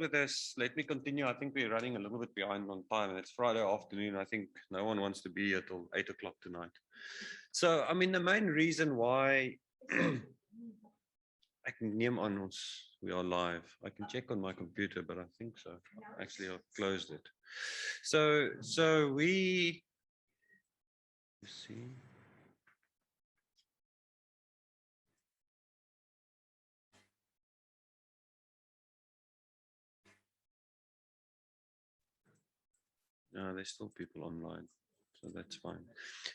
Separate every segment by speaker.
Speaker 1: with this. Let me continue. I think we're running a little bit behind on time, and it's Friday afternoon. I think no one wants to be here till 8 o'clock tonight. So, I mean, the main reason why I can name on ons, we are live. I can check on my computer, but I think so. Actually, I've closed it. So we see. No, there's still people online, so that's fine.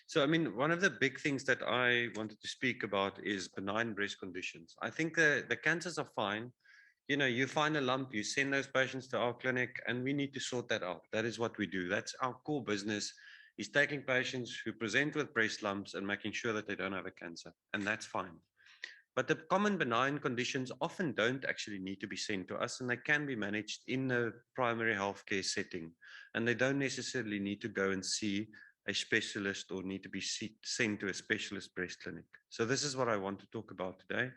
Speaker 1: So, I mean, one of the big things that I wanted to speak about is benign breast conditions. I think the cancers are fine. You know, you find a lump, you send those patients to our clinic, and we need to sort that out. That is what we do. That's our core business, is taking patients who present with breast lumps and making sure that they don't have a cancer, and that's fine. But the common benign conditions often don't actually need to be sent to us, and they can be managed in the primary healthcare setting. And they don't necessarily need to go and see a specialist or need to be sent to a specialist breast clinic. So this is what I want to talk about today.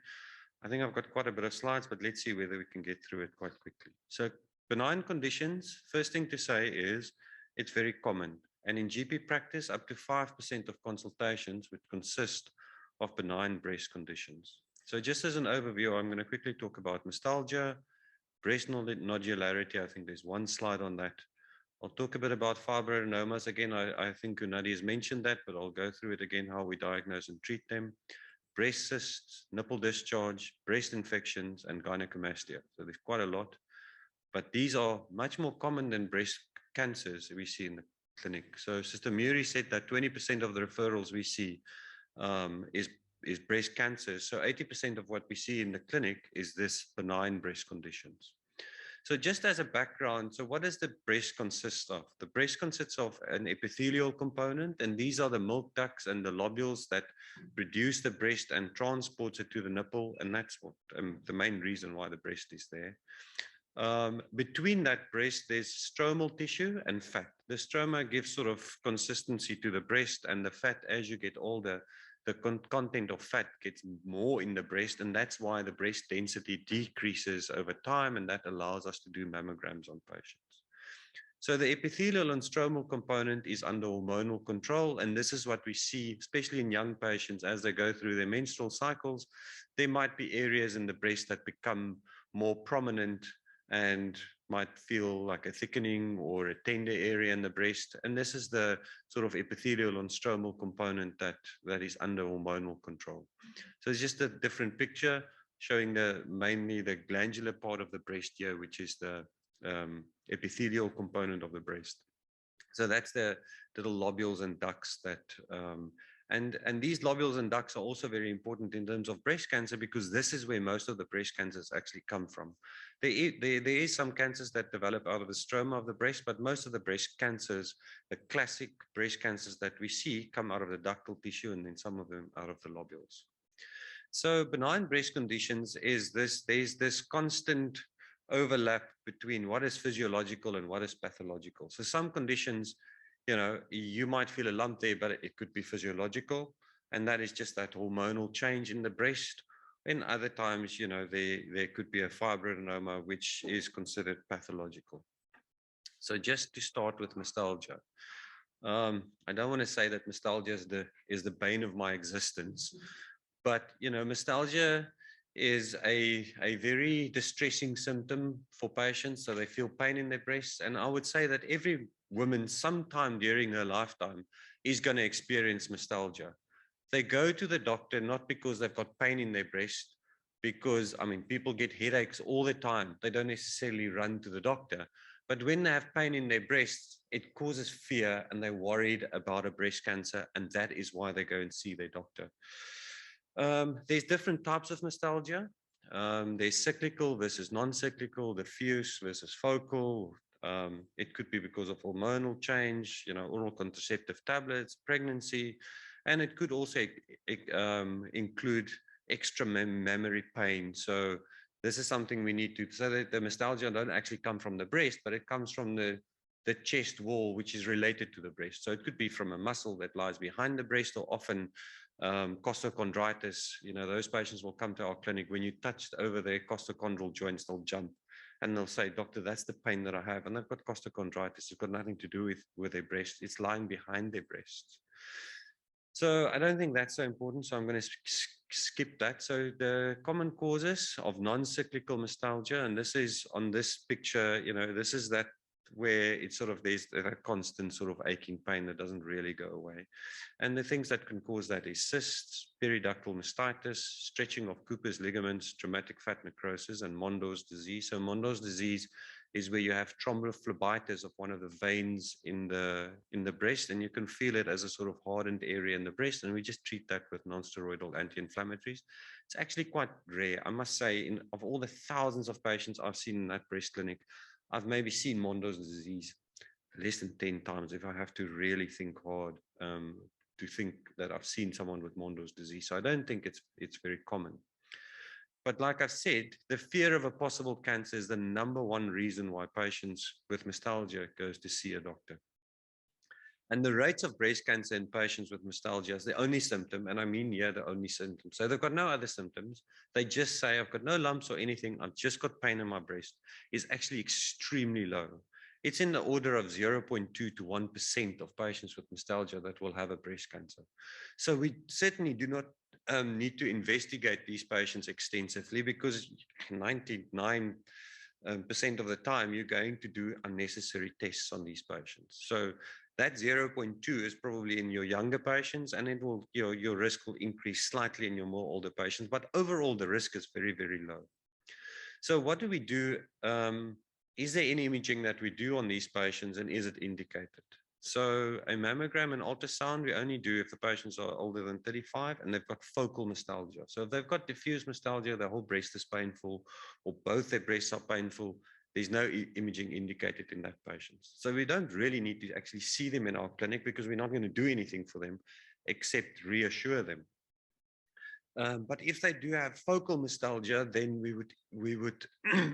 Speaker 1: I think I've got quite a bit of slides, but let's see whether we can get through it quite quickly. So benign conditions, first thing to say is it's very common. And in GP practice, up to 5% of consultations would consist of benign breast conditions. So just as an overview, I'm going to quickly talk about nostalgia, breast nodularity. I think there's one slide on that. I'll talk a bit about fibroadenomas. Again, I think Unadi has mentioned that, but I'll go through it again, how we diagnose and treat them. Breast cysts, nipple discharge, breast infections, and gynecomastia. So there's quite a lot, but these are much more common than breast cancers we see in the clinic. So Sister Muri said that 20% of the referrals we see is breast cancer. So 80% of what we see in the clinic is this benign breast conditions. So just as a background, so what does the breast consist of? The breast consists of an epithelial component, and these are the milk ducts and the lobules that produce the breast and transports it to the nipple, and that's what the main reason why the breast is there. Between that breast, there's stromal tissue and fat. The stroma gives sort of consistency to the breast, and the fat, as you get older, the content of fat gets more in the breast, and that's why the breast density decreases over time, and that allows us to do mammograms on patients. So the epithelial and stromal component is under hormonal control, and this is what we see, especially in young patients as they go through their menstrual cycles. There might be areas in the breast that become more prominent and might feel like a thickening or a tender area in the breast. And this is the sort of epithelial and stromal component that is under hormonal control. So it's just a different picture showing mainly the glandular part of the breast here, which is the epithelial component of the breast. So that's the little lobules and ducts that and these lobules and ducts are also very important in terms of breast cancer, because this is where most of the breast cancers actually come from. There is some cancers that develop out of the stroma of the breast, but most of the breast cancers, the classic breast cancers that we see, come out of the ductal tissue, and then some of them out of the lobules. So benign breast conditions is there's this constant overlap between what is physiological and what is pathological. So some conditions, you know, you might feel a lump there, but it could be physiological, and that is just that hormonal change in the breast. And other times, you know, there could be a fibroadenoma, which is considered pathological. So just to start with nostalgia, I don't want to say that nostalgia is the bane of my existence, but you know, nostalgia is a very distressing symptom for patients. So they feel pain in their breasts, and I would say that every woman sometime during her lifetime is going to experience nostalgia. They go to the doctor not because they've got pain in their breast, because I mean, people get headaches all the time. They don't necessarily run to the doctor, but when they have pain in their breasts, it causes fear, and they're worried about a breast cancer, and that is why they go and see their doctor. There's different types of nostalgia. There's cyclical versus non-cyclical, diffuse versus focal. It could be because of hormonal change, you know, oral contraceptive tablets, pregnancy, and it could also include extra mammary pain. So this is something we need to, so that the nostalgia don't actually come from the breast, but it comes from the chest wall, which is related to the breast. So it could be from a muscle that lies behind the breast, or often costochondritis. You know, those patients will come to our clinic. When you touch over their costochondral joints, they'll jump. and they'll say, doctor, that's the pain that I have. And they've got costochondritis. It's got nothing to do with their breast. It's lying behind their breasts. So I don't think that's so important. So I'm going to skip that. So the common causes of non-cyclical mastalgia, and this is on this picture, this is that where it's sort of, there's a constant sort of aching pain that doesn't really go away. And the things that can cause that is cysts, periductal mastitis, stretching of Cooper's ligaments, traumatic fat necrosis, and Mondor's disease. So Mondor's disease is where you have thrombophlebitis of one of the veins in the breast, and you can feel it as a sort of hardened area in the breast, and we just treat that with non-steroidal anti-inflammatories. It's actually quite rare, I must say. Of all the thousands of patients I've seen in that breast clinic, I've maybe seen Mondor's disease less than 10 times if I have to really think hard to think that I've seen someone with Mondor's disease. So I don't think it's very common. But like I said, the fear of a possible cancer is the #1 reason why patients with mastalgia goes to see a doctor. And the rates of breast cancer in patients with mastalgia is the only symptom, and I mean here the only symptom. So they've got no other symptoms. They just say, I've got no lumps or anything. I've just got pain in my breast. Is actually extremely low. It's in the order of 0.2 to 1% of patients with mastalgia that will have a breast cancer. So we certainly do not need to investigate these patients extensively, because 99% of the time you're going to do unnecessary tests on these patients. So that 0.2 is probably in your younger patients, and it will, your risk will increase slightly in your more older patients, but overall the risk is very, very low. So what do we do? Is there any imaging that we do on these patients, and is it indicated? So a mammogram and ultrasound, we only do if the patients are older than 35 and they've got focal mastalgia. So if they've got diffuse mastalgia, their whole breast is painful, or both their breasts are painful, there's no imaging indicated in that patient. So we don't really need to actually see them in our clinic, because we're not going to do anything for them except reassure them. But if they do have focal mastalgia, then we would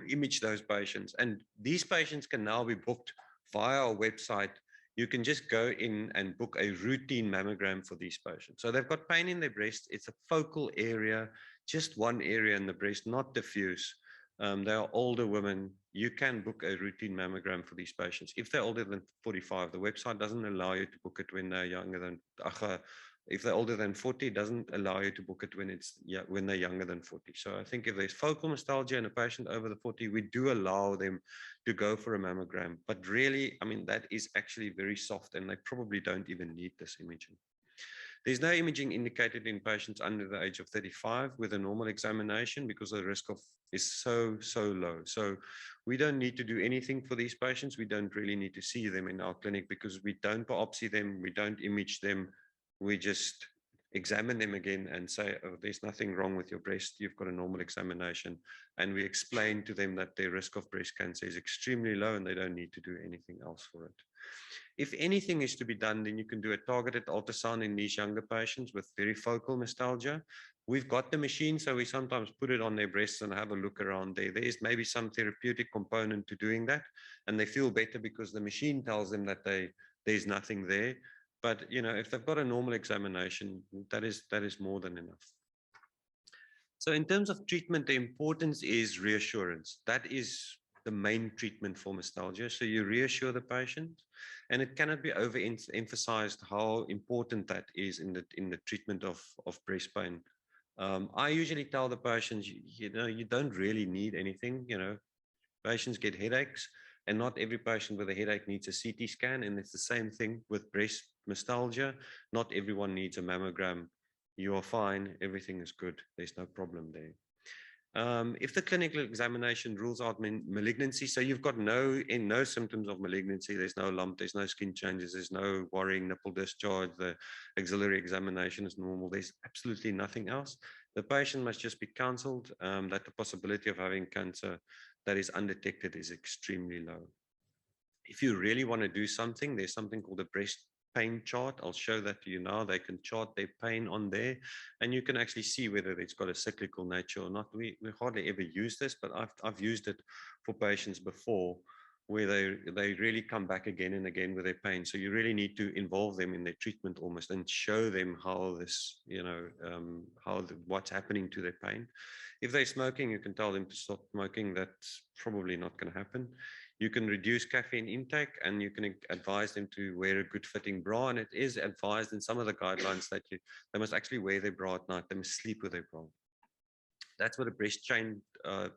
Speaker 1: image those patients. And these patients can now be booked via our website. You can just go in and book a routine mammogram for these patients. So they've got pain in their breast. It's a focal area, just one area in the breast, not diffuse. They are older women. You can book a routine mammogram for these patients. If they're older than 45, the website doesn't allow you to book it when they're younger than, if they're older than 40, it doesn't allow you to book it when they're younger than 40. So I think if there's focal mastalgia in a patient over the 40, we do allow them to go for a mammogram. But really, I mean, that is actually very soft, and they probably don't even need this imaging. There's no imaging indicated in patients under the age of 35 with a normal examination, because the risk is so low. So we don't need to do anything for these patients. We don't really need to see them in our clinic, because we don't biopsy them, we don't image them. We just examine them again and say, oh, there's nothing wrong with your breast, you've got a normal examination. And we explain to them that their risk of breast cancer is extremely low and they don't need to do anything else for it. If anything is to be done, then you can do a targeted ultrasound in these younger patients with very focal mastalgia. We've got the machine, so we sometimes put it on their breasts and have a look around there. There is maybe some therapeutic component to doing that, and they feel better because the machine tells them that there's nothing there. But if they've got a normal examination, that is more than enough. So in terms of treatment, the importance is reassurance. That is the main treatment for mastalgia. So you reassure the patient, and it cannot be overemphasized how important that is in the treatment of breast pain. I usually tell the patients, you don't really need anything. Patients get headaches, and not every patient with a headache needs a CT scan. And it's the same thing with breast mastalgia. Not everyone needs a mammogram. You are fine. Everything is good. There's no problem there. If the clinical examination rules out malignancy, so you've got no symptoms of malignancy, there's no lump, there's no skin changes, there's no worrying nipple discharge, the axillary examination is normal, there's absolutely nothing else. The patient must just be counseled that the possibility of having cancer that is undetected is extremely low. If you really want to do something, there's something called a breast pain chart. I'll show that to you now. They can chart their pain on there, and you can actually see whether it's got a cyclical nature or not. We hardly ever use this, but I've used it for patients before, where they really come back again and again with their pain. So you really need to involve them in their treatment almost and show them how this, what's happening to their pain. If they're smoking, you can tell them to stop smoking. That's probably not going to happen. You can reduce caffeine intake, and you can advise them to wear a good fitting bra. And it is advised in some of the guidelines that they must actually wear their bra at night. They must sleep with their bra. That's what a breast chain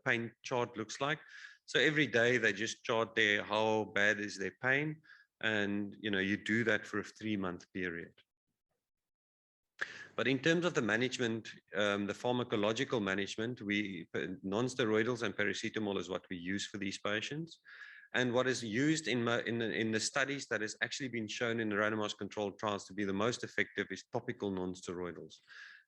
Speaker 1: pain chart looks like. So every day they just chart there how bad is their pain, and you do that for a 3-month period. But in terms of the management, the pharmacological management, non-steroidals and paracetamol is what we use for these patients. And what is used in the studies that has actually been shown in the randomized controlled trials to be the most effective is topical non-steroidals.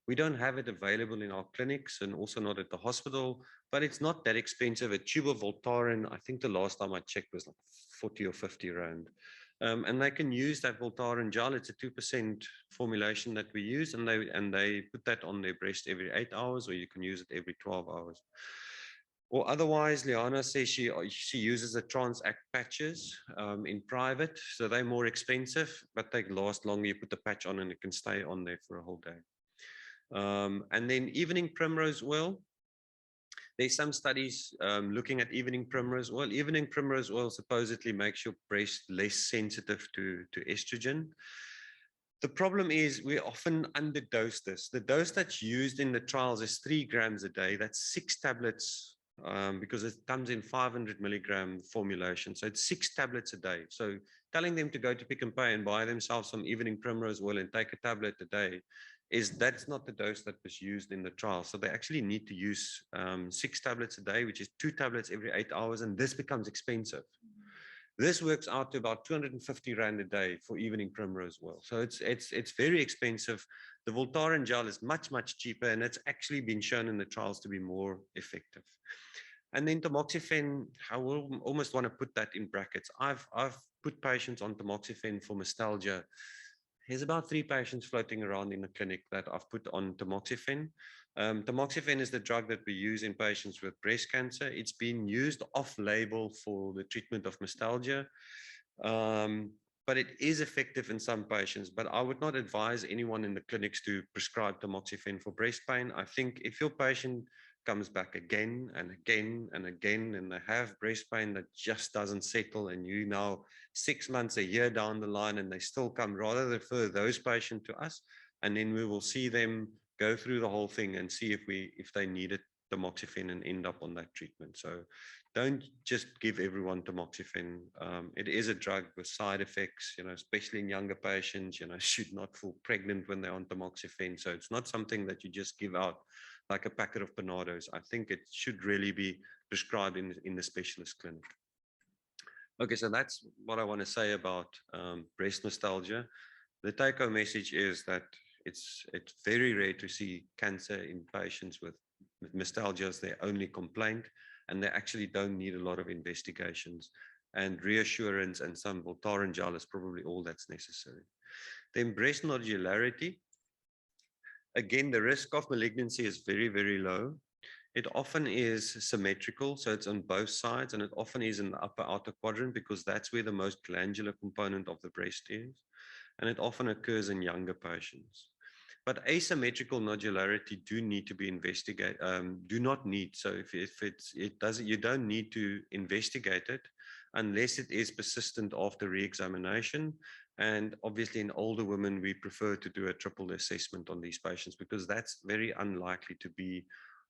Speaker 1: We don't have it available in our clinics and also not at the hospital, but it's not that expensive. A tube of Voltaren, I think the last time I checked was like 40 or 50 rand. And they can use that Voltaren gel. It's a 2% formulation that we use, and they put that on their breast every 8 hours, or you can use it every 12 hours. Or otherwise, Liana says she uses the Transact patches in private. So they're more expensive, but they last longer. You put the patch on and it can stay on there for a whole day. And then evening primrose oil. There's some studies looking at evening primrose oil. Evening primrose oil supposedly makes your breast less sensitive to estrogen. The problem is we often underdose this. The dose that's used in the trials is 3 grams a day. That's 6 tablets because it comes in 500 milligram formulation. So it's 6 tablets a day. So telling them to go to Pick n Pay and buy themselves some evening primrose oil and take a tablet a day that's not the dose that was used in the trial. So they actually need to use 6 tablets a day, which is 2 tablets every 8 hours, and this becomes expensive. This works out to about 250 rand a day for evening primrose oil. So it's very expensive. The Voltaren gel is much, much cheaper, and it's actually been shown in the trials to be more effective. And then tamoxifen, I will almost want to put that in brackets. I've put patients on tamoxifen for mastalgia. There's about 3 patients floating around in the clinic that I've put on tamoxifen. Tamoxifen is the drug that we use in patients with breast cancer. It's been used off-label for the treatment of mastalgia, but it is effective in some patients. But I would not advise anyone in the clinics to prescribe tamoxifen for breast pain. I think if your patient comes back again and again and again, and they have breast pain that just doesn't settle, and you now 6 months, a year down the line, and they still come, rather refer those patients to us, and then we will see them go through the whole thing and see if they needed tamoxifen and end up on that treatment. So don't just give everyone tamoxifen. It is a drug with side effects, especially in younger patients, should not fall pregnant when they're on tamoxifen. So it's not something that you just give out like a packet of Panados. I think it should really be prescribed in the specialist clinic. Okay, so that's what I want to say about breast nostalgia. The take-home message is that it's very rare to see cancer in patients with nostalgia as their only complaint, and they actually don't need a lot of investigations. And reassurance and some Voltaren gel is probably all that's necessary. Then breast nodularity. Again, the risk of malignancy is very, very low. It often is symmetrical, so it's on both sides, and it often is in the upper outer quadrant because that's where the most glandular component of the breast is, and it often occurs in younger patients. But asymmetrical nodularity do need to be investigated. Do not need. So if it doesn't, you don't need to investigate it unless it is persistent after re-examination. And obviously, in older women, we prefer to do a triple assessment on these patients because that's very unlikely to be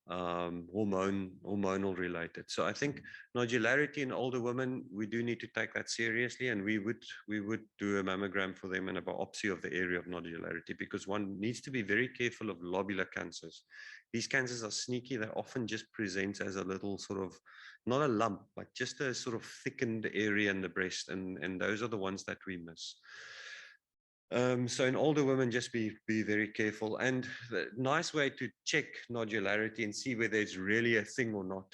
Speaker 1: hormonal related. So I think nodularity in older women, we do need to take that seriously, and we would do a mammogram for them and a biopsy of the area of nodularity, because one needs to be very careful of lobular cancers. These cancers are sneaky. They often just present as a little sort of, not a lump, but just a sort of thickened area in the breast, and those are the ones that we miss. So in older women, just be very careful. And the nice way to check nodularity and see whether it's really a thing or not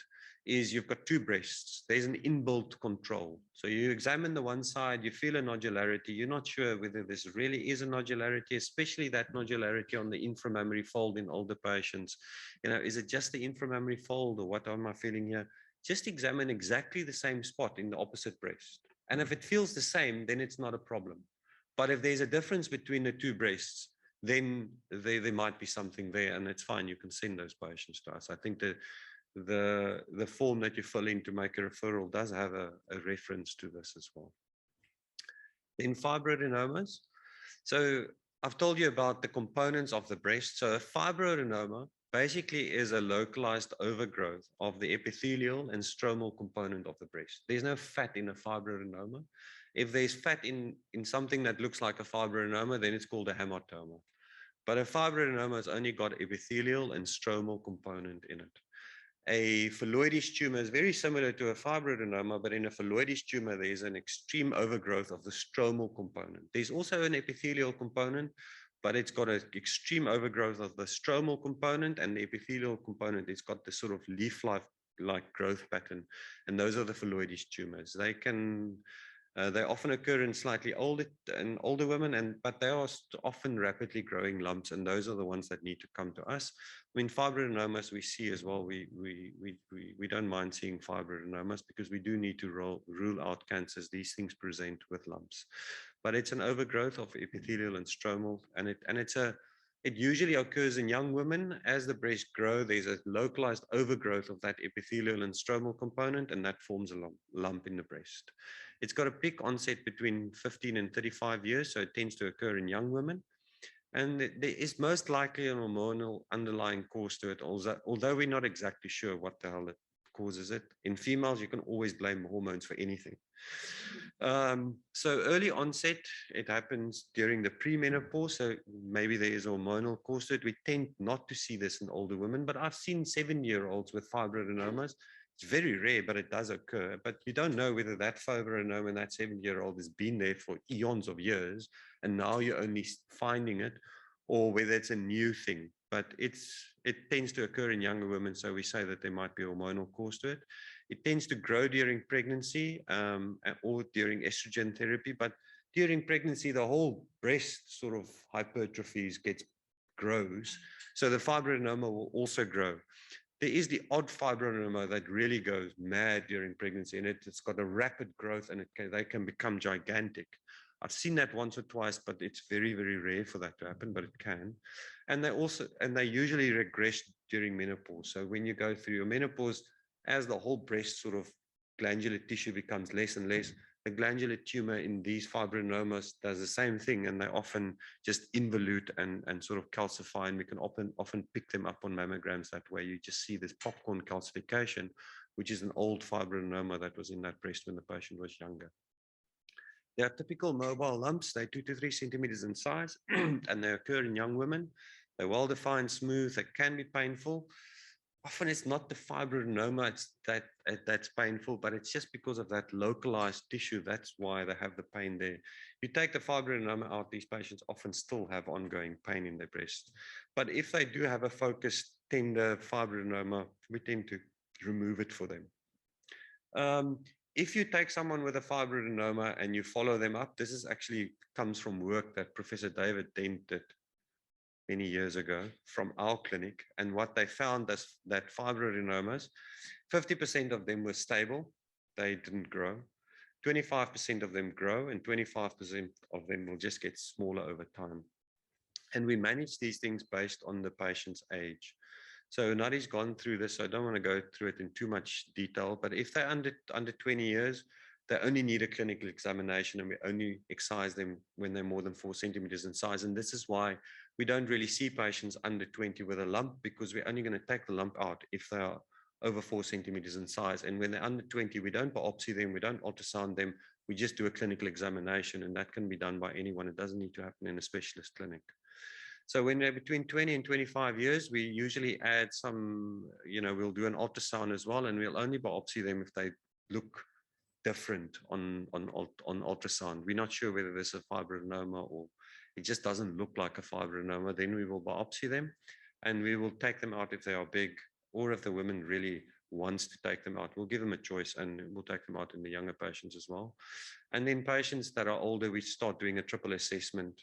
Speaker 1: is you've got 2 breasts. There's an inbuilt control. So you examine the one side, you feel a nodularity. You're not sure whether this really is a nodularity, especially that nodularity on the inframammary fold in older patients. Is it just the inframammary fold, or what am I feeling here? just examine exactly the same spot in the opposite breast. And if it feels the same, then it's not a problem. But if there's a difference between the two breasts, then there might be something there, and it's fine. You can send those patients to us. I think the form that you fill in to make a referral does have a reference to this as well. Then fibroadenomas. So I've told you about the components of the breast. So a fibroadenoma basically is a localized overgrowth of the epithelial and stromal component of the breast. There's no fat in a fibroadenoma. If there's fat in something that looks like a fibroadenoma, then it's called a hematoma. But a fibroadenoma has only got epithelial and stromal component in it. A phylloides tumor is very similar to a fibroadenoma, but in a phylloides tumor, there's an extreme overgrowth of the stromal component. There's also an epithelial component, but it's got an extreme overgrowth of the stromal component, and the epithelial component, it's got this sort of leaf-like growth pattern. And those are the phylloides tumors. They often occur in slightly older women, but they are often rapidly growing lumps, and those are the ones that need to come to us. I mean, fibroadenomas we see as well. We don't mind seeing fibroadenomas because we do need to rule out cancers. These things present with lumps, but it's an overgrowth of epithelial and stromal, and it usually occurs in young women. As the breasts grow, there's a localized overgrowth of that epithelial and stromal component, and that forms a lump in the breast. It's got a peak onset between 15 and 35 years, so it tends to occur in young women. And there is most likely an hormonal underlying cause to it, although we're not exactly sure what the hell it causes it. In females, you can always blame hormones for anything. So early onset, it happens during the premenopause, so maybe there is a hormonal cause to it. We tend not to see this in older women, but I've seen 7-year-olds with fibroadenomas. It's very rare, but it does occur. But you don't know whether that fibroadenoma in that 7-year-old has been there for eons of years, and now you're only finding it, or whether it's a new thing. But it tends to occur in younger women, so we say that there might be a hormonal cause to it. It tends to grow during pregnancy or during estrogen therapy, but during pregnancy, the whole breast sort of hypertrophies grows. So the fibroadenoma will also grow. There is the odd fibroadenoma that really goes mad during pregnancy, and it's got a rapid growth, and they can become gigantic. I've seen that once or twice, but it's very, very rare for that to happen, but it can. And they usually regress during menopause. So when you go through your menopause, as the whole breast sort of glandular tissue becomes less and less, the glandular tumor in these fibroadenomas does the same thing, and they often just involute and sort of calcify, and we can often pick them up on mammograms that way. You just see this popcorn calcification, which is an old fibroadenoma that was in that breast when the patient was younger. They are typical mobile lumps. They're 2 to 3 centimeters in size, and they occur in young women. They're well-defined, smooth. They can be painful. Often it's not the fibroadenoma that's painful, but it's just because of that localized tissue. That's why they have the pain there. You take the fibroadenoma out, these patients often still have ongoing pain in their breast. But if they do have a focused, tender fibroadenoma, we tend to remove it for them. If you take someone with a fibroadenoma and you follow them up, this is actually comes from work that Professor David Dent did many years ago from our clinic. And what they found is that fibroadenomas, 50% of them were stable. They didn't grow. 25% of them grow, and 25% of them will just get smaller over time. And we manage these things based on the patient's age. So Nadi's gone through this, so I don't want to go through it in too much detail, but if they're under 20 years, they only need a clinical examination, and we only excise them when they're more than 4 centimeters in size. And this is why we don't really see patients under 20 with a lump, because we're only going to take the lump out if they are over 4 centimeters in size. And when they're under 20, we don't biopsy them, we don't ultrasound them, we just do a clinical examination, and that can be done by anyone. It doesn't need to happen in a specialist clinic. So when they're between 20 and 25 years, we usually add some, we'll do an ultrasound as well, and we'll only biopsy them if they look different on ultrasound. We're not sure whether there's a fibroadenoma or it just doesn't look like a fibroadenoma. Then we will biopsy them, and we will take them out if they are big, or if the woman really wants to take them out. We'll give them a choice, and we'll take them out in the younger patients as well. And then patients that are older, we start doing a triple assessment.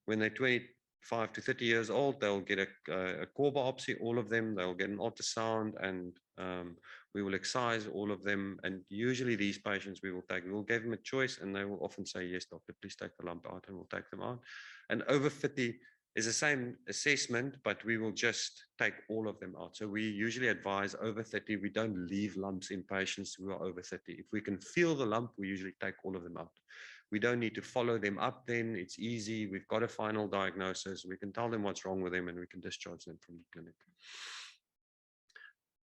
Speaker 1: When they're 25 to 30 years old, they'll get a core biopsy, all of them. They'll get an ultrasound and We will excise all of them, and usually these patients we'll give them a choice, and they will often say, yes, doctor, please take the lump out, and we'll take them out. And over 50 is the same assessment, but we will just take all of them out. So we usually advise over 30, we don't leave lumps in patients who are over 30. If we can feel the lump, we usually take all of them out. We don't need to follow them up then. It's easy. We've got a final diagnosis. We can tell them what's wrong with them, and we can discharge them from the clinic.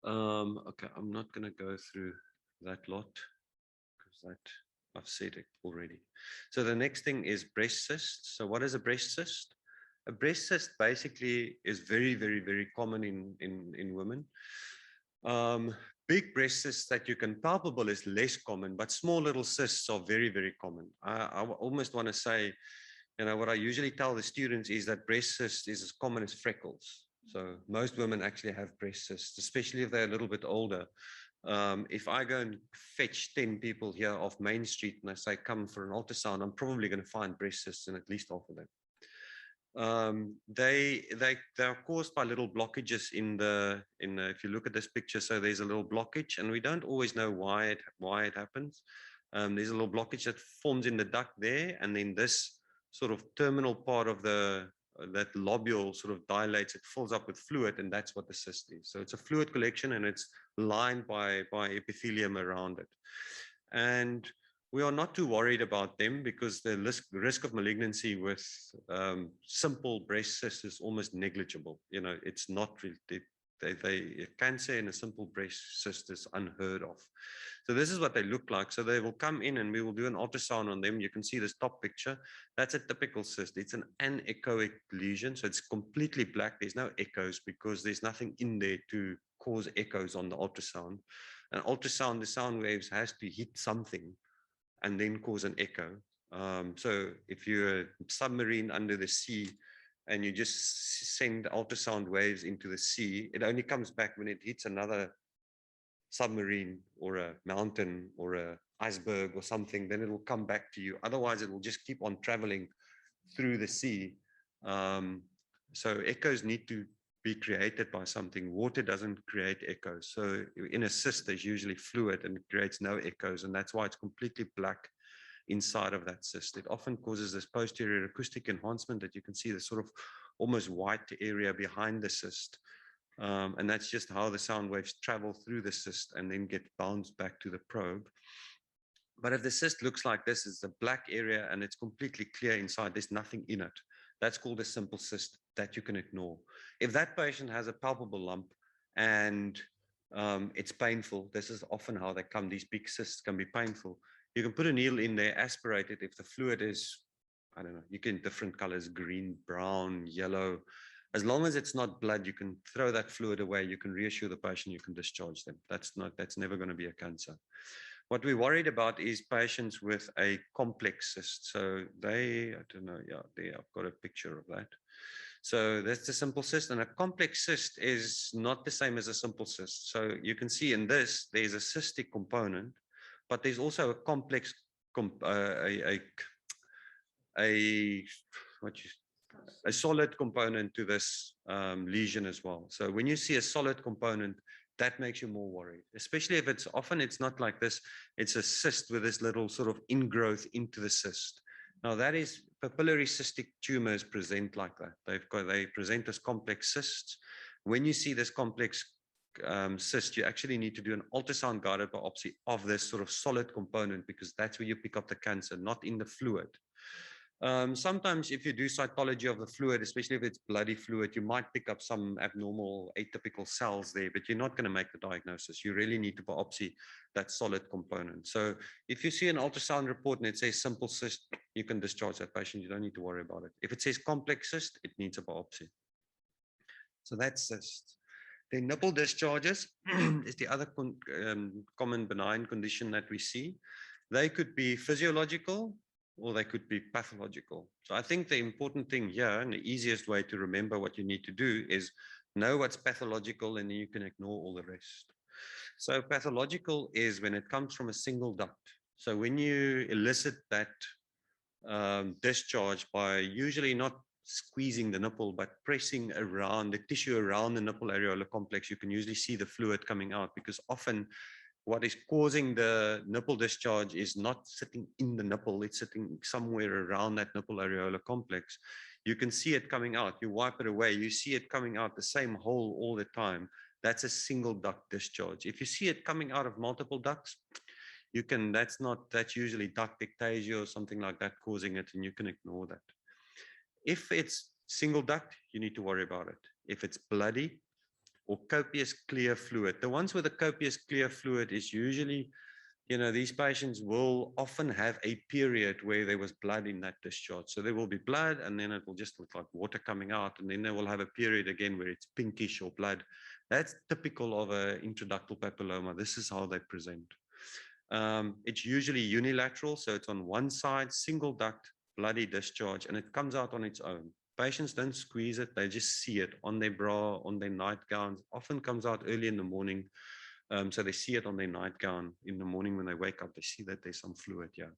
Speaker 1: Okay, I'm not going to go through that lot because that I've said it already. So the next thing is breast cysts. So what is a breast cyst? A breast cyst basically is very, very, very common in women. Big breast cysts that you can palpable is less common, but small little cysts are very, very common. I almost want to say, what I usually tell the students is that breast cyst is as common as freckles. So most women actually have breast cysts, especially if they're a little bit older. If I go and fetch 10 people here off Main Street and I say, come for an ultrasound, I'm probably going to find breast cysts in at least half of them. They are caused by little blockages in the if you look at this picture, so there's a little blockage, and we don't always know why it happens. There's a little blockage that forms in the duct there, and then this sort of terminal part of that lobule sort of dilates, it fills up with fluid, and that's what the cyst is. So it's a fluid collection, and it's lined by epithelium around it. And we are not too worried about them because the risk of malignancy with simple breast cysts is almost negligible. It's not really, cancer in a simple breast cyst is unheard of. So this is what they look like. So they will come in and we will do an ultrasound on them. You can see this top picture. That's a typical cyst. It's an anechoic lesion. So it's completely black. There's no echoes because there's nothing in there to cause echoes on the ultrasound. An ultrasound, the sound waves has to hit something and then cause an echo. So if you're a submarine under the sea and you just send ultrasound waves into the sea, it only comes back when it hits another submarine or a mountain or a iceberg or something, then it will come back to you. Otherwise, it will just keep on traveling through the sea. So echoes need to be created by something. Water doesn't create echoes. So in a cyst, there's usually fluid and it creates no echoes. And that's why it's completely black inside of that cyst. It often causes this posterior acoustic enhancement that you can see the sort of almost white area behind the cyst. And that's just how the sound waves travel through the cyst and then get bounced back to the probe. But if the cyst looks like this, it's a black area and it's completely clear inside, there's nothing in it. That's called a simple cyst that you can ignore. If that patient has a palpable lump and it's painful, this is often how they come. These big cysts can be painful. You can put a needle in there, aspirate it. If the fluid is, I don't know, you can different colors, green, brown, yellow. As long as it's not blood, you can throw that fluid away. You can reassure the patient, you can discharge them. That's never going to be a cancer. What we're worried about is patients with a complex cyst. So I don't know, yeah, there, I've got a picture of that. So that's a simple cyst, and a complex cyst is not the same as a simple cyst. So you can see in this, there's a cystic component, but there's also a complex, a solid component to this lesion as well. So when you see a solid component, that makes you more worried, especially if it's not like this. It's a cyst with this little sort of ingrowth into the cyst. Now that is papillary cystic tumors present like that. They present as complex cysts. When you see this complex cyst, you actually need to do an ultrasound guided biopsy of this sort of solid component because that's where you pick up the cancer, not in the fluid. Sometimes if you do cytology of the fluid, especially if it's bloody fluid, you might pick up some abnormal atypical cells there, but you're not going to make the diagnosis. You really need to biopsy that solid component. So if you see an ultrasound report and it says simple cyst, you can discharge that patient. You don't need to worry about it. If it says complex cyst, it needs a biopsy. So that's cyst. The nipple discharges is the other common benign condition that we see. They could be physiological, or they could be pathological. So I think the important thing here, and the easiest way to remember what you need to do, is know what's pathological and then you can ignore all the rest. So pathological is when it comes from a single duct. So when you elicit that discharge by usually not squeezing the nipple, but pressing around the tissue around the nipple areolar complex, you can usually see the fluid coming out, because often what is causing the nipple discharge is not sitting in the nipple, it's sitting somewhere around that nipple areolar complex. You can see it coming out. You wipe it away, you see it coming out the same hole all the time. That's a single duct discharge. If you see it coming out of multiple ducts, you can, that's usually duct ectasia or something like that causing it, and you can ignore that. If it's single duct, you need to worry about it. If it's bloody or copious clear fluid, the ones with the copious clear fluid is usually, these patients will often have a period where there was blood in that discharge. So there will be blood, and then it will just look like water coming out, and then they will have a period again where it's pinkish or blood. That's typical of an intraductal papilloma. This is how they present. It's usually unilateral, so it's on one side, single duct, bloody discharge, and it comes out on its own. Patients don't squeeze it, they just see it on their bra, on their nightgowns. Often comes out early in the morning, so they see it on their nightgown in the morning when they wake up. They see that there's some fluid here.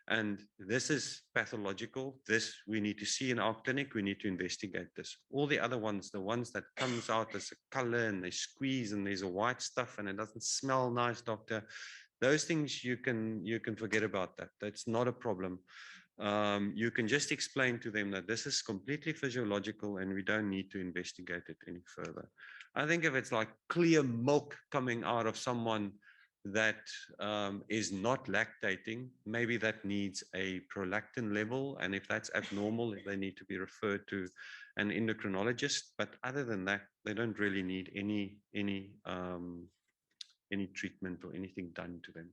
Speaker 1: And this is pathological. This we need to see in our clinic. We need to investigate this. All the other ones, the ones that comes out as a color and they squeeze and there's a white stuff and it doesn't smell nice, doctor, those things you can forget about that. That's not a problem. You can just explain to them that this is completely physiological and we don't need to investigate it any further. I think if it's like clear milk coming out of someone that is not lactating, maybe that needs a prolactin level, and if that's abnormal, they need to be referred to an endocrinologist. But other than that, they don't really need any treatment or anything done to them.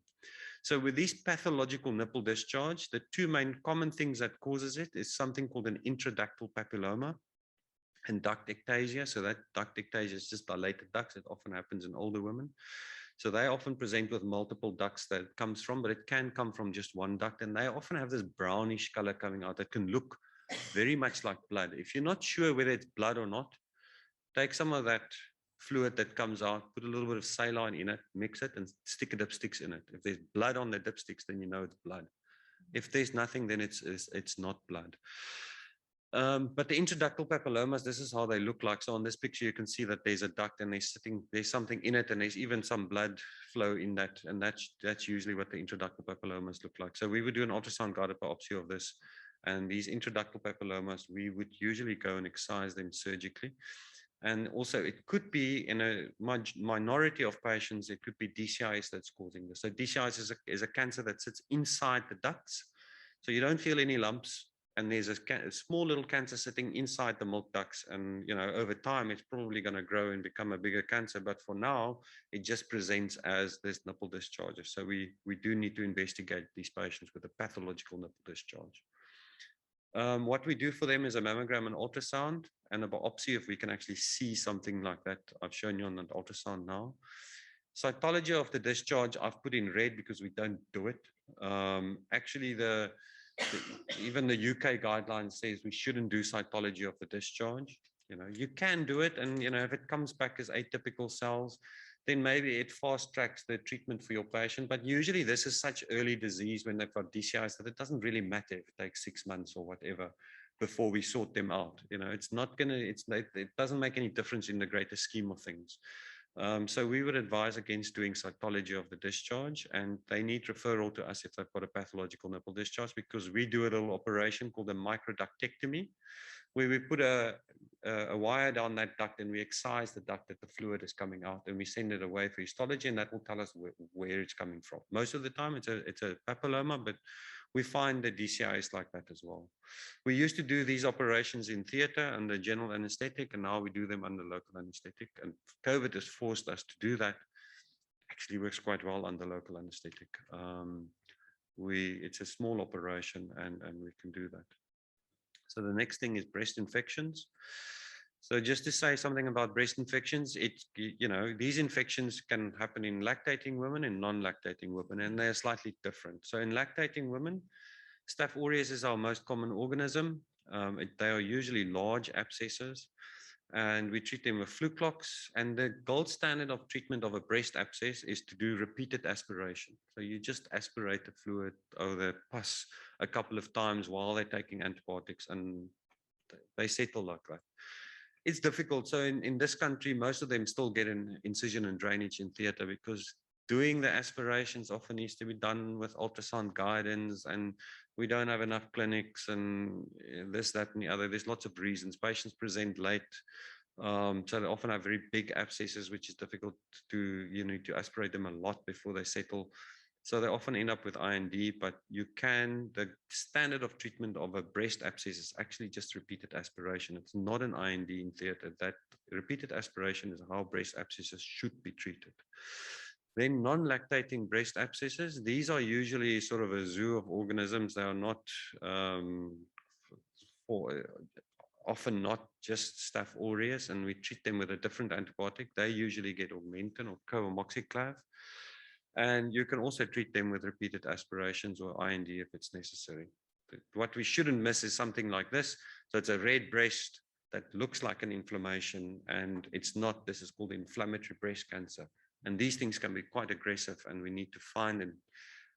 Speaker 1: So with these pathological nipple discharge, the two main common things that causes it is something called an intraductal papilloma and duct ectasia. So that duct ectasia is just dilated ducts. It often happens in older women. So they often present with multiple ducts that it comes from, but it can come from just one duct. And they often have this brownish color coming out that can look very much like blood. If you're not sure whether it's blood or not, take some of that fluid that comes out, put a little bit of saline in it, mix it, and stick a dipsticks in it. If there's blood on the dipsticks, then you know it's blood. If there's nothing, then it's not blood. But the intraductal papillomas, this is how they look like. So on this picture, you can see that there's a duct and there's something in it, and there's even some blood flow in that. And that's usually what the intraductal papillomas look like. So we would do an ultrasound guided biopsy of this. And these intraductal papillomas, we would usually go and excise them surgically. And also it could be in a minority of patients, it could be DCIS that's causing this. So DCIS is a cancer that sits inside the ducts. So you don't feel any lumps, and there's a small little cancer sitting inside the milk ducts. And, over time, it's probably going to grow and become a bigger cancer. But for now, it just presents as this nipple discharge. So we do need to investigate these patients with a pathological nipple discharge. What we do for them is a mammogram and ultrasound and a biopsy if we can actually see something like that. I've shown you on an ultrasound now. Cytology of the discharge, I've put in red because we don't do it. Actually, even the UK guidelines says we shouldn't do cytology of the discharge. You can do it, and if it comes back as atypical cells, then maybe it fast tracks the treatment for your patient. But usually this is such early disease when they've got DCIs that it doesn't really matter if it takes 6 months or whatever before we sort them out. It's not going to, it doesn't make any difference in the greater scheme of things. So we would advise against doing cytology of the discharge, and they need referral to us if they've got a pathological nipple discharge, because we do a little operation called a microductectomy, where we put a wire down that duct and we excise the duct that the fluid is coming out, and we send it away for histology, and that will tell us where it's coming from. Most of the time it's a papilloma, but we find the DCIs like that as well. We used to do these operations in theater under general anesthetic, and now we do them under local anesthetic. And COVID has forced us to do that. Actually works quite well under local anesthetic. It's a small operation, and we can do that. So the next thing is breast infections. So just to say something about breast infections, these infections can happen in lactating women and non-lactating women, and they're slightly different. So in lactating women, Staph aureus is our most common organism. They are usually large abscesses, and we treat them with Fluclox. And the gold standard of treatment of a breast abscess is to do repeated aspiration. So you just aspirate the fluid or the pus a couple of times while they're taking antibiotics, and they settle like that. It's difficult. So in this country, most of them still get an incision and drainage in theater because doing the aspirations often needs to be done with ultrasound guidance, and we don't have enough clinics and this, that, and the other. There's lots of reasons. Patients present late. So they often have very big abscesses, which is difficult to, you need to aspirate them a lot before they settle. So they often end up with IND, but the standard of treatment of a breast abscess is actually just repeated aspiration. It's not an IND in theater. That repeated aspiration is how breast abscesses should be treated. Then non-lactating breast abscesses, these are usually sort of a zoo of organisms. They are not for often not just Staph aureus, and we treat them with a different antibiotic. They usually get augmentin or coamoxiclav. And you can also treat them with repeated aspirations or IND if it's necessary. But what we shouldn't miss is something like this. So it's a red breast that looks like an inflammation, and it's not. This is called inflammatory breast cancer. And these things can be quite aggressive, and we need to find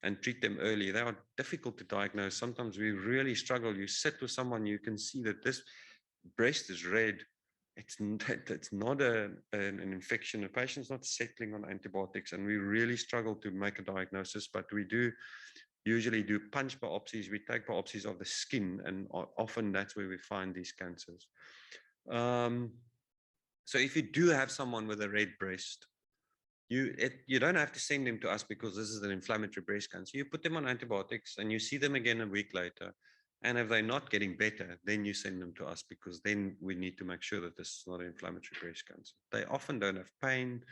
Speaker 1: and treat them early. They are difficult to diagnose. Sometimes we really struggle. You sit with someone, you can see that this breast is red. It's not an infection. The patient's not settling on antibiotics, and we really struggle to make a diagnosis, but we do usually do punch biopsies. We take biopsies of the skin, and often that's where we find these cancers. So if you do have someone with a red breast, you don't have to send them to us because this is an inflammatory breast cancer. You put them on antibiotics and you see them again a week later. And if they're not getting better, then you send them to us because then we need to make sure that this is not an inflammatory breast cancer. They often don't have pain.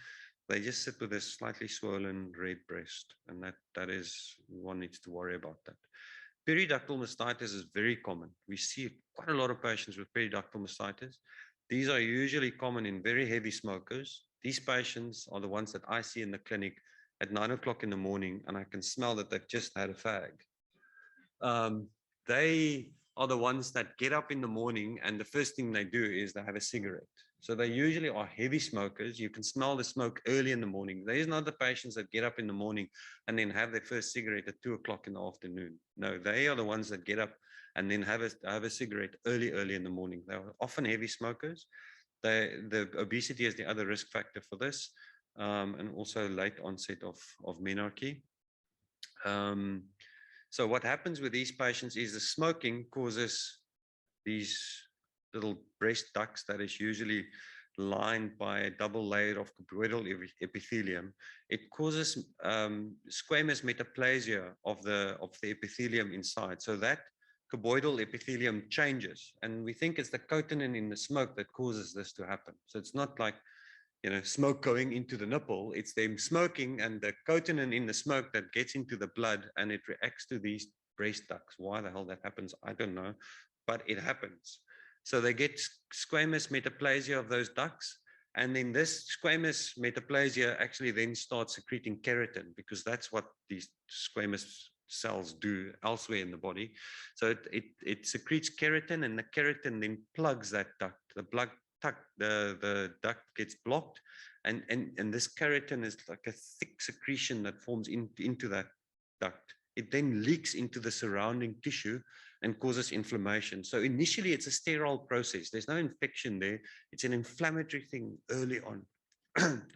Speaker 1: They just sit with a slightly swollen red breast. And that is, one needs to worry about that. Periductal mastitis is very common. We see quite a lot of patients with periductal mastitis. These are usually common in very heavy smokers. These patients are the ones that I see in the clinic at 9 o'clock in the morning, and I can smell that they've just had a fag. They are the ones that get up in the morning, and the first thing they do is they have a cigarette. So they usually are heavy smokers. You can smell the smoke early in the morning. These are not the patients that get up in the morning and then have their first cigarette at 2 o'clock in the afternoon. No, they are the ones that get up and then have a cigarette early in the morning. They are often heavy smokers. The obesity is the other risk factor for this, and also late onset of menarche. So what happens with these patients is the smoking causes these little breast ducts that is usually lined by a double layer of cuboidal epithelium. It causes squamous metaplasia of the epithelium inside. So that cuboidal epithelium changes, and we think it's the cotinine in the smoke that causes this to happen. So it's not like, you know, smoke going into the nipple. It's them smoking and the cotinine in the smoke that gets into the blood, and it reacts to these breast ducts. Why the hell that happens, I don't know, but it happens. So they get squamous metaplasia of those ducts, and then this squamous metaplasia actually then starts secreting keratin, because that's what these squamous cells do elsewhere in the body. So it secretes keratin, and the keratin then plugs that duct. The duct gets blocked, and this keratin is like a thick secretion that forms into that duct. It then leaks into the surrounding tissue and causes inflammation. So initially it's a sterile process. There's no infection there. It's an inflammatory thing early on.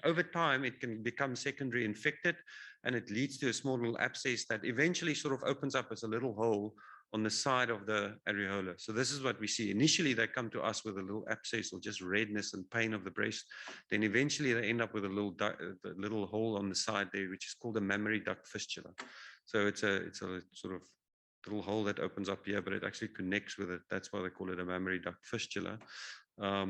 Speaker 1: Over time, it can become secondary infected, and it leads to a small little abscess that eventually sort of opens up as a little hole on the side of the areola. So this is what we see. Initially, they come to us with a little abscess or just redness and pain of the breast. Then eventually they end up with a little hole on the side there, which is called a mammary duct fistula. So it's a sort of little hole that opens up here, but it actually connects with it. That's why they call it a mammary duct fistula.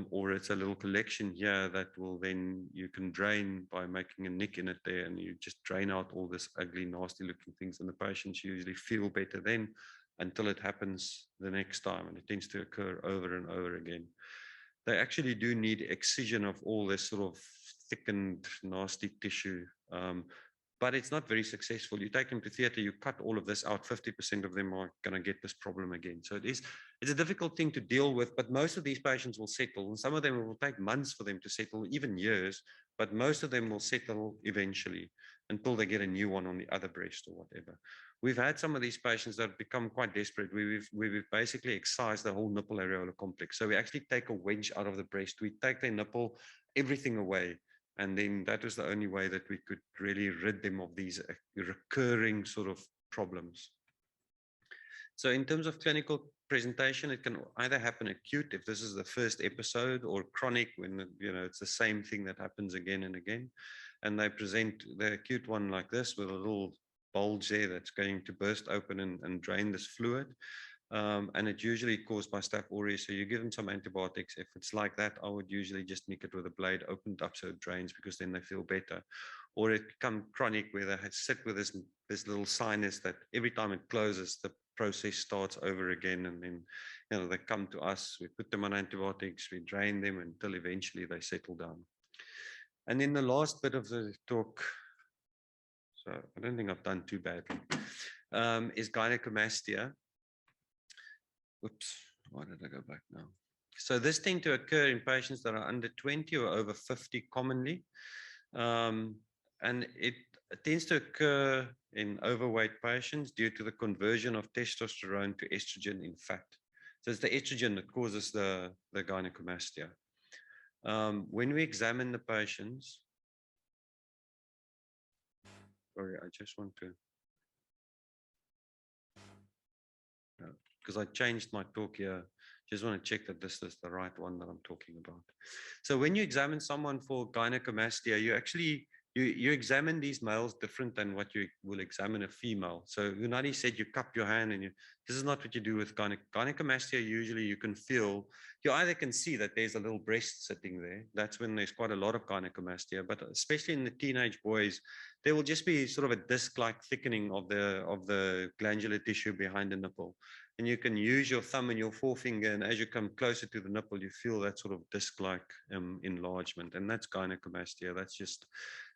Speaker 1: Or it's a little collection here that will then, you can drain by making a nick in it there, and you just drain out all this ugly, nasty looking things, and the patients usually feel better then until it happens the next time, and it tends to occur over and over again. They actually do need excision of all this sort of thickened, nasty tissue. but it's not very successful. You take them to theater, you cut all of this out, 50% of them are going to get this problem again. So it's a difficult thing to deal with, but most of these patients will settle, and some of them will take months for them to settle, even years, but most of them will settle eventually until they get a new one on the other breast or whatever. We've had some of these patients that have become quite desperate. We've basically excised the whole nipple areolar complex. So we actually take a wedge out of the breast. We take their nipple, everything away. And then that was the only way that we could really rid them of these recurring sort of problems. So in terms of clinical presentation, it can either happen acute if this is the first episode, or chronic when it's the same thing that happens again and again. And they present the acute one like this with a little bulge there that's going to burst open and drain this fluid. And it's usually caused by Staph aureus. So you give them some antibiotics. If it's like that, I would usually just nick it with a blade, open it up so it drains, because then they feel better. Or it become chronic where they sit with this little sinus that every time it closes, the process starts over again. And then they come to us, we put them on antibiotics, we drain them until eventually they settle down. And then the last bit of the talk, so I don't think I've done too badly, is gynecomastia. Oops, why did I go back now? So this tends to occur in patients that are under 20 or over 50 commonly. And it tends to occur in overweight patients due to the conversion of testosterone to estrogen in fat. So it's the estrogen that causes the gynecomastia. When we examine the patients, sorry, I just want to, because I changed my talk here. Just want to check that this is the right one that I'm talking about. So when you examine someone for gynecomastia, you actually, you examine these males different than what you will examine a female. So Unadi said you cup your hand, and this is not what you do with gynecomastia. Usually you can feel, you either can see that there's a little breast sitting there. That's when there's quite a lot of gynecomastia, but especially in the teenage boys, there will just be sort of a disc-like thickening of the glandular tissue behind the nipple. And you can use your thumb and your forefinger, and as you come closer to the nipple, you feel that sort of disc-like enlargement, and that's gynecomastia. That's just,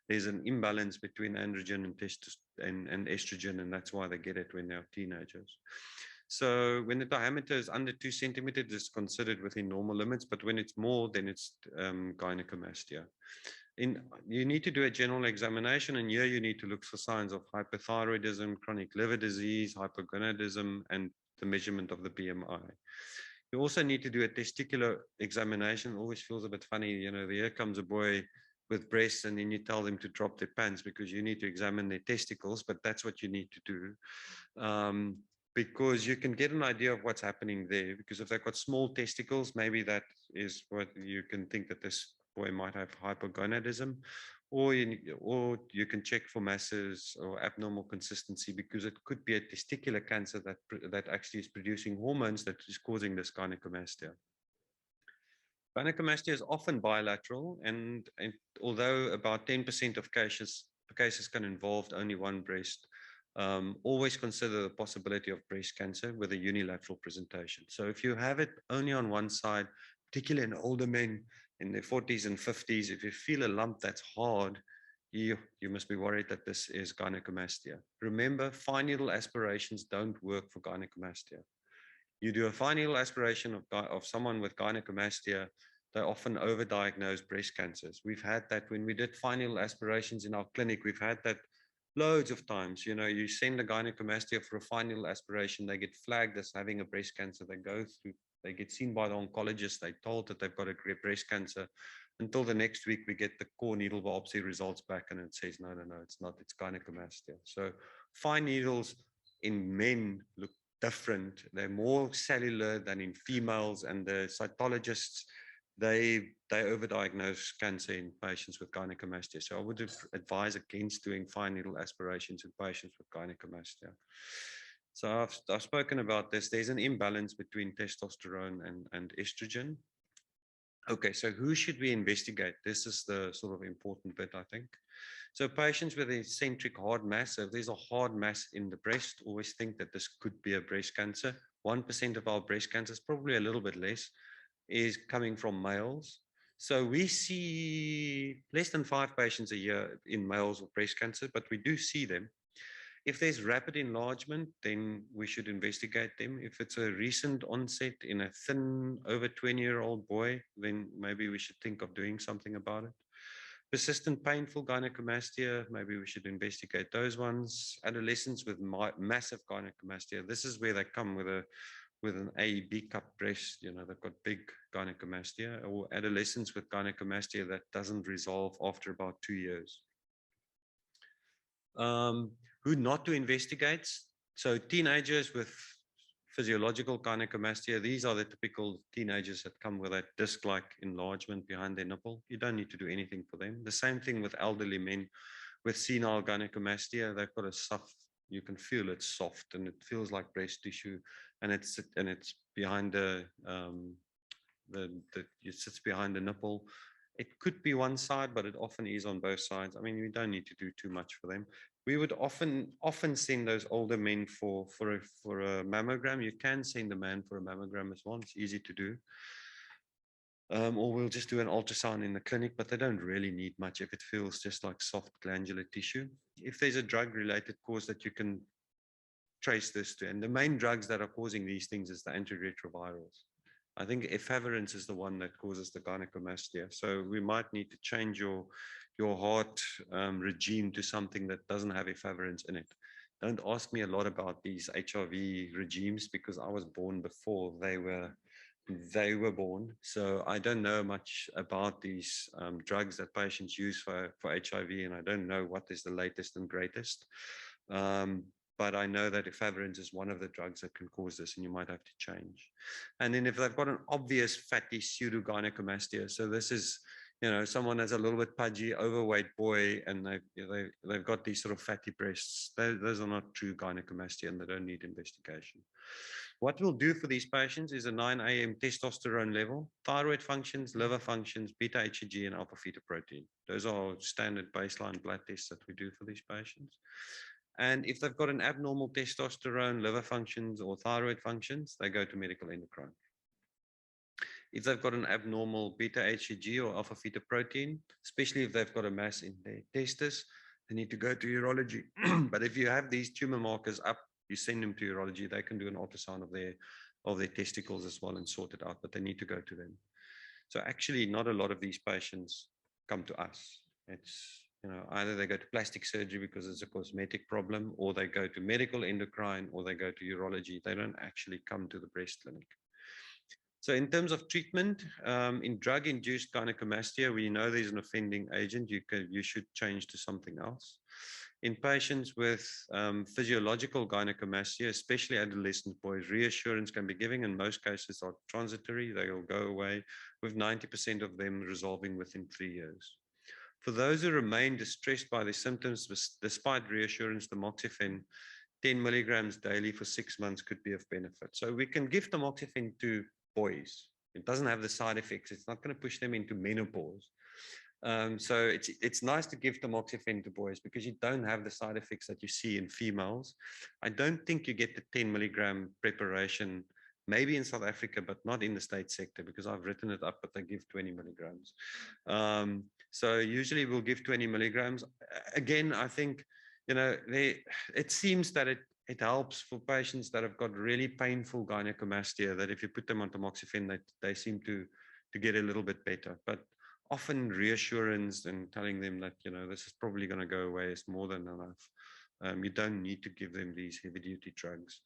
Speaker 1: there's an imbalance between androgen and estrogen, and that's why they get it when they're teenagers. So when the diameter is under 2 centimeters, it's considered within normal limits, but when it's more, then it's gynecomastia. You need to do a general examination, and here you need to look for signs of hypothyroidism, chronic liver disease, hypogonadism, and the measurement of the BMI. You also need to do a testicular examination. It always feels a bit funny, here comes a boy with breasts, and then you tell them to drop their pants because you need to examine their testicles, but that's what you need to do. Because you can get an idea of what's happening there, because if they've got small testicles, maybe that is what you can think that this boy might have hypogonadism, or you can check for masses or abnormal consistency, because it could be a testicular cancer that actually is producing hormones that is causing this gynecomastia. Gynecomastia is often bilateral, and although about 10% of cases can involve only one breast, always consider the possibility of breast cancer with a unilateral presentation. So if you have it only on one side, particularly in older men in their 40s and 50s, if you feel a lump that's hard, you must be worried that this is gynecomastia. Remember, fine needle aspirations don't work for gynecomastia. You do a fine needle aspiration of someone with gynecomastia, they often overdiagnose breast cancers. We've had that when we did fine needle aspirations in our clinic. We've had that loads of times. You send a gynecomastia for a fine needle aspiration, they get flagged as having a breast cancer. They get seen by the oncologist. They're told that they've got a breast cancer. Until the next week, we get the core needle biopsy results back, and it says, no, it's not. It's gynecomastia. So fine needles in men look different. They're more cellular than in females, and the cytologists, they overdiagnose cancer in patients with gynecomastia. So I would advise against doing fine needle aspirations in patients with gynecomastia. So I've spoken about this. There's an imbalance between testosterone and estrogen. Okay, so who should we investigate? This is the sort of important bit, I think. So patients with eccentric hard mass, so if there's a hard mass in the breast, always think that this could be a breast cancer. 1% of our breast cancers, probably a little bit less, is coming from males. So we see less than 5 patients a year in males with breast cancer, but we do see them. If there's rapid enlargement, then we should investigate them. If it's a recent onset in a thin, over 20-year-old boy, then maybe we should think of doing something about it. Persistent painful gynecomastia, maybe we should investigate those ones. Adolescents with massive gynecomastia, this is where they come with an A, B cup breast, they've got big gynecomastia, or adolescents with gynecomastia that doesn't resolve after about 2 years. Who not to investigate. So teenagers with physiological gynecomastia, these are the typical teenagers that come with that disc-like enlargement behind their nipple. You don't need to do anything for them. The same thing with elderly men with senile gynecomastia. They've got a soft, you can feel it's soft and it feels like breast tissue, and it's behind it sits behind the nipple. It could be one side, but it often is on both sides. I mean, you don't need to do too much for them. We would often send those older men for a mammogram. You can send a man for a mammogram as well. It's easy to do. Or we'll just do an ultrasound in the clinic, but they don't really need much if it feels just like soft glandular tissue. If there's a drug-related cause that you can trace this to, and the main drugs that are causing these things is the antiretrovirals. I think efavirenz is the one that causes the gynecomastia. So we might need to change your heart regime to something that doesn't have efavirenz in it. Don't ask me a lot about these HRV regimes because I was born before they were born. So I don't know much about these drugs that patients use for HIV, and I don't know what is the latest and greatest. But I know that efavirenz is one of the drugs that can cause this, and you might have to change. And then if they've got an obvious fatty pseudogynecomastia, so this is, someone that's a little bit pudgy, overweight boy, and they've got these sort of fatty breasts. Those are not true gynecomastia, and they don't need investigation. What we'll do for these patients is a 9 AM testosterone level, thyroid functions, liver functions, beta HCG, and alpha fetoprotein. Those are standard baseline blood tests that we do for these patients. And if they've got an abnormal testosterone, liver functions, or thyroid functions, they go to medical endocrine. If they've got an abnormal beta HCG or alpha fetoprotein, especially if they've got a mass in their testis, they need to go to urology. But if you have these tumor markers up, you send them to urology. They can do an ultrasound of their testicles as well and sort it out, but they need to go to them. So actually, not a lot of these patients come to us. It's either they go to plastic surgery because it's a cosmetic problem, or they go to medical endocrine, or they go to urology. They don't actually come to the breast clinic. So in terms of treatment, in drug-induced gynecomastia, we know there's an offending agent. You should change to something else. In patients with physiological gynecomastia, especially adolescent boys, reassurance can be given. In most cases are transitory. They will go away, with 90% of them resolving within 3 years. For those who remain distressed by their symptoms, despite reassurance, tamoxifen 10 milligrams daily for 6 months could be of benefit. So we can give tamoxifen to boys. It doesn't have the side effects. It's not going to push them into menopause. So it's nice to give tamoxifen to boys because you don't have the side effects that you see in females. I don't think you get the 10 milligram preparation, maybe in South Africa, but not in the state sector because I've written it up, but they give 20 milligrams. So usually we'll give 20 milligrams. Again, I think, it seems that it helps for patients that have got really painful gynecomastia, that if you put them on tamoxifen, they seem to get a little bit better. But often reassurance and telling them that, this is probably going to go away is more than enough. You don't need to give them these heavy duty drugs.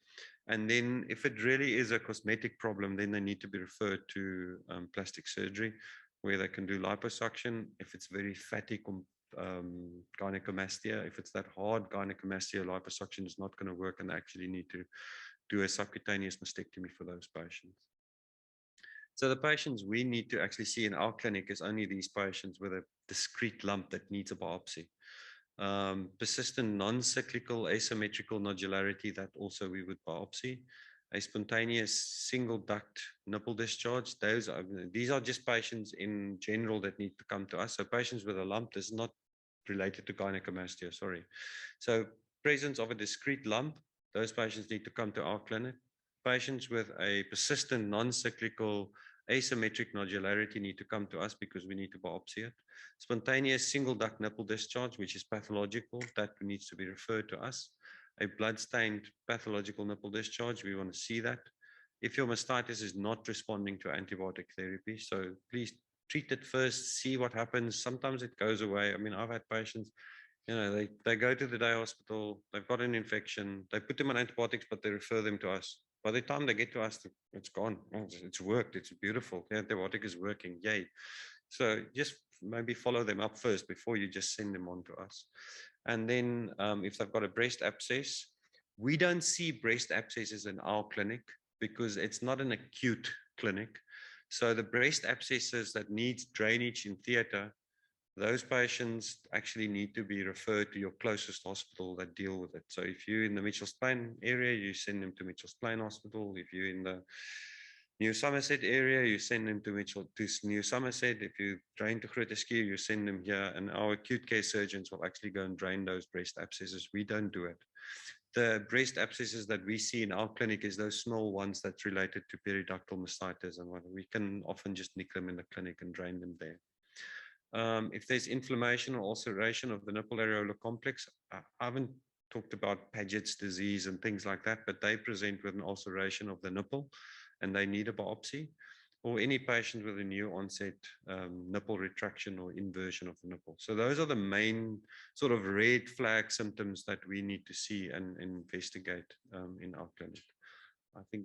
Speaker 1: And then if it really is a cosmetic problem, then they need to be referred to plastic surgery where they can do liposuction. If it's very fatty gynecomastia, if it's that hard gynecomastia, liposuction is not going to work, and they actually need to do a subcutaneous mastectomy for those patients. So the patients we need to actually see in our clinic is only these patients with a discrete lump that needs a biopsy. Persistent non-cyclical asymmetrical nodularity, that also we would biopsy. A spontaneous single duct nipple discharge, these are just patients in general that need to come to us. So patients with a lump, this is not related to gynecomastia, sorry. So presence of a discrete lump, those patients need to come to our clinic. Patients with a persistent non-cyclical Asymmetric nodularity need to come to us because we need to biopsy it. Spontaneous single duct nipple discharge, which is pathological, that needs to be referred to us. A blood-stained pathological nipple discharge, we want to see that. If your mastitis is not responding to antibiotic therapy, so please treat it first, see what happens. Sometimes it goes away. I mean, I've had patients, they go to the day hospital, they've got an infection, they put them on antibiotics, but they refer them to us. By the time they get to us, it's gone. It's worked. It's beautiful. The antibiotic is working. Yay. So just maybe follow them up first before you just send them on to us. And then if they've got a breast abscess, we don't see breast abscesses in our clinic because it's not an acute clinic. So the breast abscesses that needs drainage in theater, those patients actually need to be referred to your closest hospital that deal with it. So if you're in the Mitchells Plain area, you send them to Mitchells Plain Hospital. If you're in the New Somerset area, you send them to New Somerset. If you drain to Groote Schuur, you send them here, and our acute care surgeons will actually go and drain those breast abscesses. We don't do it. The breast abscesses that we see in our clinic is those small ones that's related to periductal mastitis, and what we can often just nick them in the clinic and drain them there. If there's inflammation or ulceration of the nipple areolar complex, I haven't talked about Paget's disease and things like that, but they present with an ulceration of the nipple and they need a biopsy, or any patient with a new onset nipple retraction or inversion of the nipple. So those are the main sort of red flag symptoms that we need to see and investigate in our clinic. I think